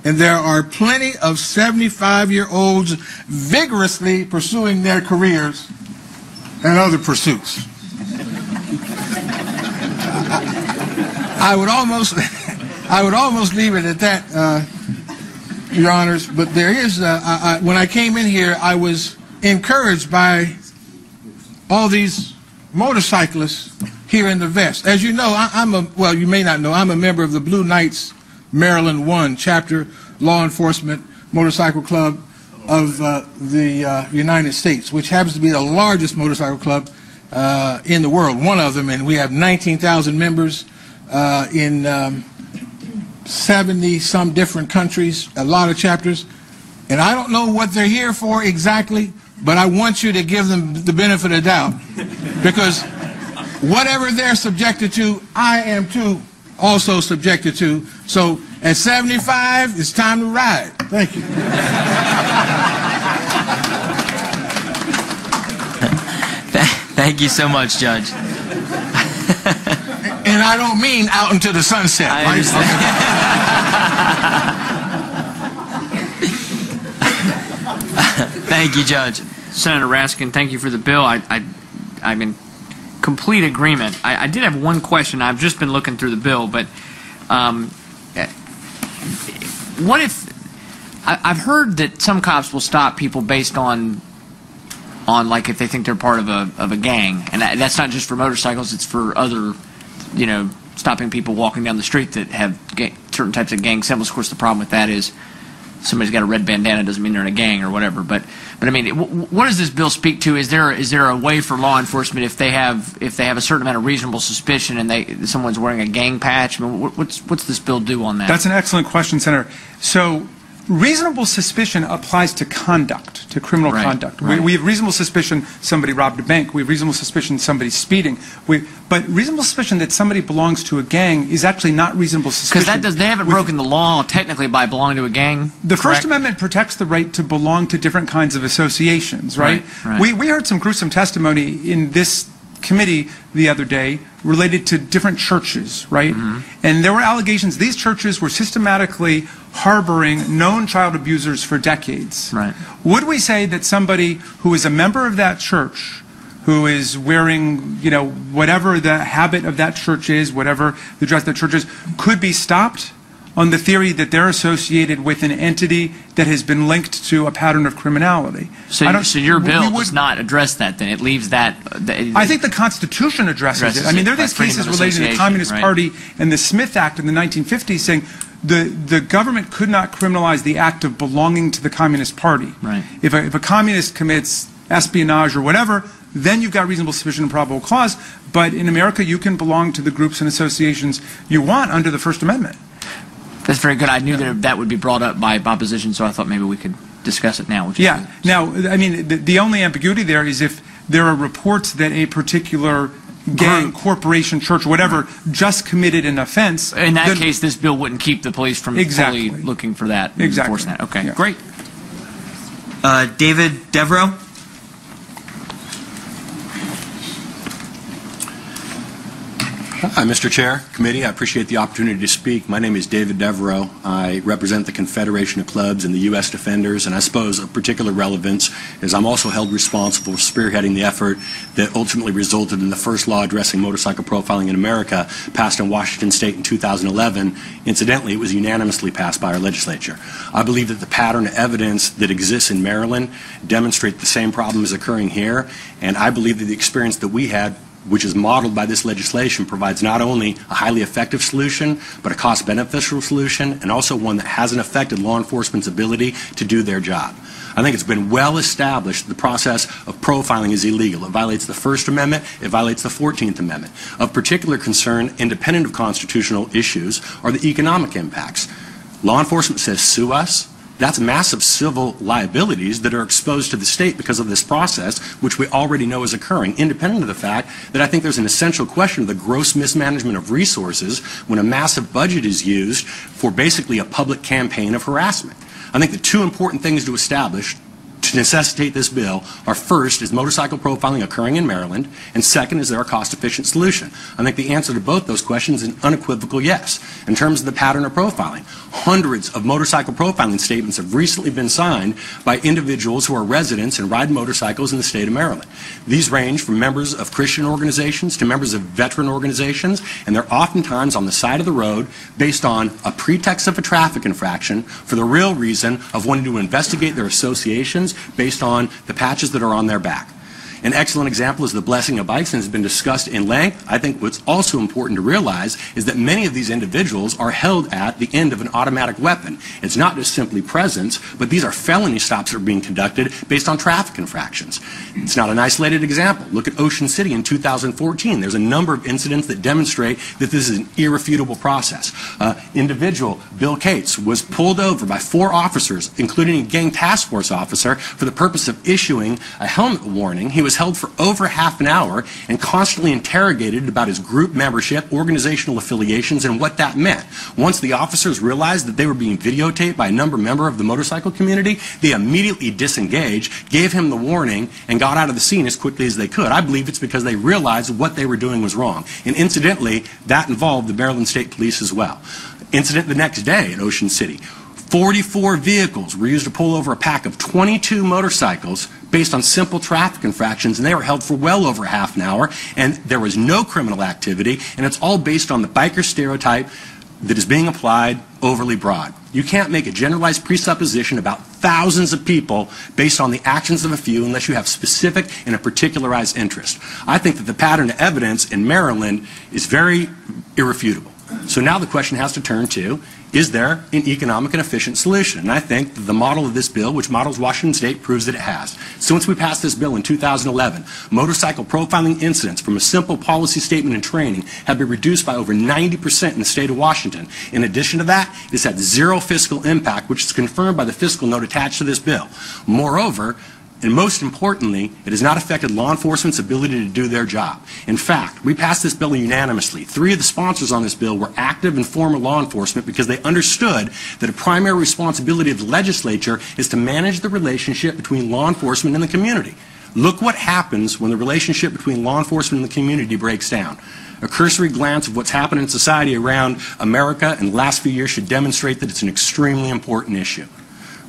and there are plenty of 75-year-olds vigorously pursuing their careers and other pursuits. I would almost leave it at that, Your Honors, but there is, when I came in here, I was encouraged by all these motorcyclists here in the vest. As you know, well, you may not know, I'm a member of the Blue Knights Maryland 1 chapter law enforcement motorcycle club of the United States, which happens to be the largest motorcycle club in the world, one of them, and we have 19,000 members in 70-some different countries, a lot of chapters, and I don't know what they're here for exactly, but I want you to give them the benefit of doubt, because whatever they're subjected to, I am too also subjected to. So at 75, it's time to ride. Thank you. Thank you so much, Judge. And I don't mean out into the sunset. I understand. Thank you, Judge. Senator Raskin, thank you for the bill. I'm in complete agreement. I did have one question. I've just been looking through the bill, but what if I've heard that some cops will stop people based on like if they think they're part of a gang, and that's not just for motorcycles; it's for other, you know, stopping people walking down the street that have certain types of gang symbols. Of course, the problem with that is somebody's got a red bandana doesn't mean they're in a gang or whatever. But I mean, what does this bill speak to? Is there a way for law enforcement if they have a certain amount of reasonable suspicion and someone's wearing a gang patch? I mean, what's this bill do on that? That's an excellent question, Senator. So reasonable suspicion applies to conduct, to criminal conduct. Right. We have reasonable suspicion somebody robbed a bank. We have reasonable suspicion somebody's speeding. But reasonable suspicion that somebody belongs to a gang is actually not reasonable suspicion. Because they haven't broken the law technically by belonging to a gang. The First Amendment protects the right to belong to different kinds of associations, right? We heard some gruesome testimony in this committee the other day related to different churches, right? And there were allegations these churches were systematically harboring known child abusers for decades. Would we say that somebody who is a member of that church, who is wearing, you know, whatever the habit of that church is, whatever the dress of that church is, could be stopped on the theory that they're associated with an entity that has been linked to a pattern of criminality? So your bill does not address that, then? It leaves that... I think the Constitution addresses it. I mean, there are these cases related to the Communist Party and the Smith Act in the 1950s saying the government could not criminalize the act of belonging to the Communist Party. If a communist commits espionage or whatever, then you've got reasonable suspicion and probable cause. But in America, you can belong to the groups and associations you want under the First Amendment. That's very good. I knew that would be brought up by opposition, so I thought maybe we could discuss it now. Yeah. Now, I mean, the only ambiguity there is if there are reports that a particular gang, corporation, church, whatever, just committed an offense. In that case, this bill wouldn't keep the police from fully looking for that and enforcing that. Okay, great. David Devereaux. Hi, Mr. Chair, Committee. I appreciate the opportunity to speak. My name is David Devereaux. I represent the Confederation of Clubs and the U.S. Defenders, and I suppose of particular relevance is I'm also held responsible for spearheading the effort that ultimately resulted in the first law addressing motorcycle profiling in America, passed in Washington State in 2011. Incidentally, it was unanimously passed by our legislature. I believe that the pattern of evidence that exists in Maryland demonstrate the same problem is occurring here, and I believe that the experience that we had, which is modeled by this legislation, provides not only a highly effective solution, but a cost-beneficial solution, and also one that hasn't affected law enforcement's ability to do their job. I think it's been well established the process of profiling is illegal. It violates the First Amendment. It violates the 14th Amendment. Of particular concern, independent of constitutional issues, are the economic impacts. Law enforcement says, sue us. That's massive civil liabilities that are exposed to the state because of this process, which we already know is occurring, independent of the fact that I think there's an essential question of the gross mismanagement of resources when a massive budget is used for basically a public campaign of harassment. I think the two important things to establish to necessitate this bill are, first, is motorcycle profiling occurring in Maryland, and second, is there a cost-efficient solution? I think the answer to both those questions is an unequivocal yes. In terms of the pattern of profiling, hundreds of motorcycle profiling statements have recently been signed by individuals who are residents and ride motorcycles in the state of Maryland. These range from members of Christian organizations to members of veteran organizations, and they're oftentimes on the side of the road based on a pretext of a traffic infraction for the real reason of wanting to investigate their associations based on the patches that are on their back. An excellent example is the blessing of bikes and has been discussed in length. I think what's also important to realize is that many of these individuals are held at the end of an automatic weapon. It's not just simply presence, but these are felony stops that are being conducted based on traffic infractions. It's not an isolated example. Look at Ocean City in 2014. There's a number of incidents that demonstrate that this is an irrefutable process. Individual Bill Cates was pulled over by 4 officers, including a gang task force officer, for the purpose of issuing a helmet warning. He was held for over half an hour and constantly interrogated about his group membership, organizational affiliations, and what that meant. Once the officers realized that they were being videotaped by a member of the motorcycle community, they immediately disengaged, gave him the warning, and got out of the scene as quickly as they could. I believe it's because they realized what they were doing was wrong. And incidentally, that involved the Maryland State Police as well. Incident the next day in Ocean City. 44 vehicles were used to pull over a pack of 22 motorcycles based on simple traffic infractions, and they were held for well over half an hour, and there was no criminal activity, and it's all based on the biker stereotype that is being applied overly broad. You can't make a generalized presupposition about thousands of people based on the actions of a few unless you have specific and a particularized interest. I think that the pattern of evidence in Maryland is very irrefutable. So now the question has to turn to, is there an economic and efficient solution? And I think that the model of this bill, which models Washington State, proves that it has. Since we passed this bill in 2011, motorcycle profiling incidents from a simple policy statement and training have been reduced by over 90% in the state of Washington. In addition to that, it has had zero fiscal impact, which is confirmed by the fiscal note attached to this bill. Moreover, and most importantly, it has not affected law enforcement's ability to do their job. In fact, we passed this bill unanimously. 3 of the sponsors on this bill were active and former law enforcement because they understood that a primary responsibility of the legislature is to manage the relationship between law enforcement and the community. Look what happens when the relationship between law enforcement and the community breaks down. A cursory glance of what's happened in society around America in the last few years should demonstrate that it's an extremely important issue.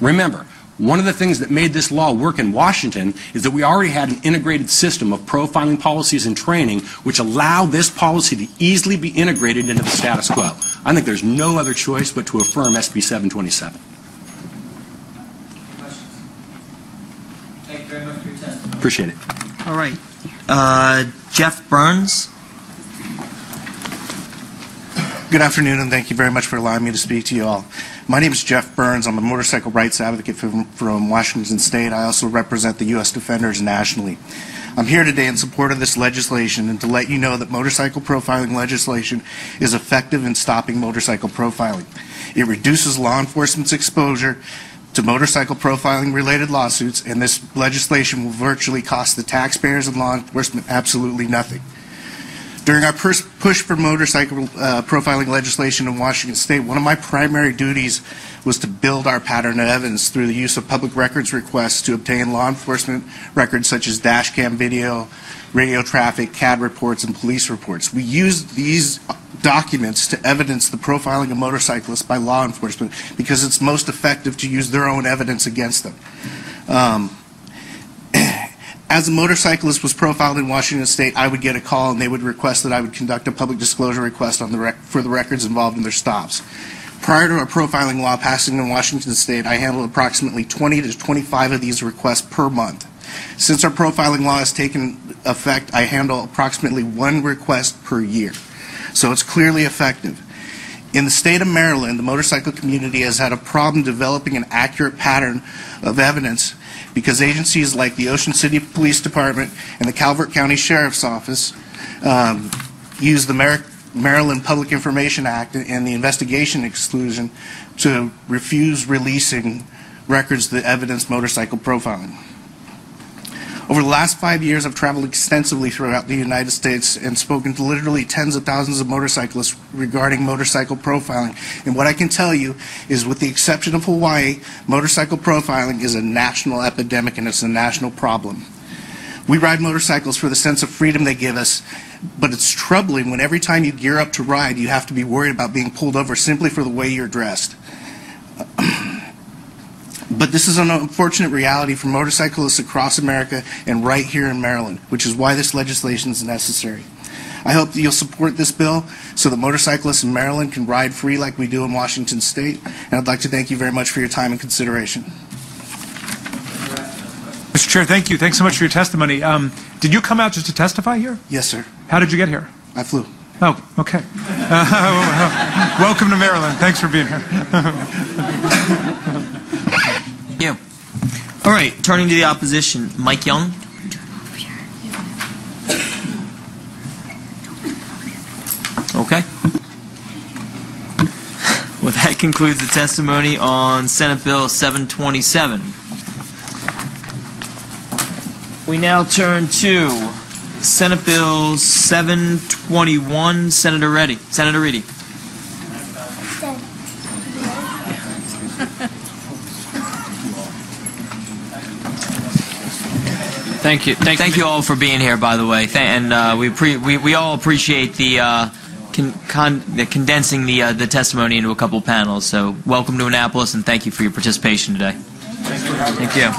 Remember, one of the things that made this law work in Washington is that we already had an integrated system of profiling policies and training which allow this policy to easily be integrated into the status quo. I think there's no other choice but to affirm SB 727. Thank you very much for your testimony. Appreciate it. All right. Jeff Burns. Good afternoon, and thank you very much for allowing me to speak to you all. My name is Jeff Burns. I'm a motorcycle rights advocate from Washington State. I also represent the U.S. Defenders nationally. I'm here today in support of this legislation and to let you know that motorcycle profiling legislation is effective in stopping motorcycle profiling. It reduces law enforcement's exposure to motorcycle profiling related lawsuits, and this legislation will virtually cost the taxpayers and law enforcement absolutely nothing. During our push for motorcycle profiling legislation in Washington State, one of my primary duties was to build our pattern of evidence through the use of public records requests to obtain law enforcement records such as dash cam video, radio traffic, CAD reports, and police reports. We used these documents to evidence the profiling of motorcyclists by law enforcement because it's most effective to use their own evidence against them. As a motorcyclist was profiled in Washington State, I would get a call and they would request that I would conduct a public disclosure request on for the records involved in their stops. Prior to our profiling law passing in Washington State, I handled approximately 20 to 25 of these requests per month. Since our profiling law has taken effect, I handle approximately 1 request per year. So it's clearly effective. In the state of Maryland, the motorcycle community has had a problem developing an accurate pattern of evidence because agencies like the Ocean City Police Department and the Calvert County Sheriff's Office use the Maryland Public Information Act and the investigation exclusion to refuse releasing records that evidence motorcycle profiling. Over the last 5 years, I've traveled extensively throughout the United States and spoken to literally tens of thousands of motorcyclists regarding motorcycle profiling. And what I can tell you is, with the exception of Hawaii, motorcycle profiling is a national epidemic and it's a national problem. We ride motorcycles for the sense of freedom they give us, but it's troubling when every time you gear up to ride, you have to be worried about being pulled over simply for the way you're dressed. But this is an unfortunate reality for motorcyclists across America and right here in Maryland, which is why this legislation is necessary. I hope that you'll support this bill so that motorcyclists in Maryland can ride free like we do in Washington State. And I'd like to thank you very much for your time and consideration. Mr. Chair, thank you. Thanks so much for your testimony. Did you come out just to testify here? Yes, sir. How did you get here? I flew. Oh, okay. Welcome to Maryland. Thanks for being here. Thank you. All right, turning to the opposition, Mike Young. Okay. Well, that concludes the testimony on Senate Bill 727. We now turn to Senate Bill 721. Senator Reedy. Thank you. Thank you all for being here, by the way, and we all appreciate the condensing the testimony into a couple panels. So welcome to Annapolis, and thank you for your participation today. Thank you.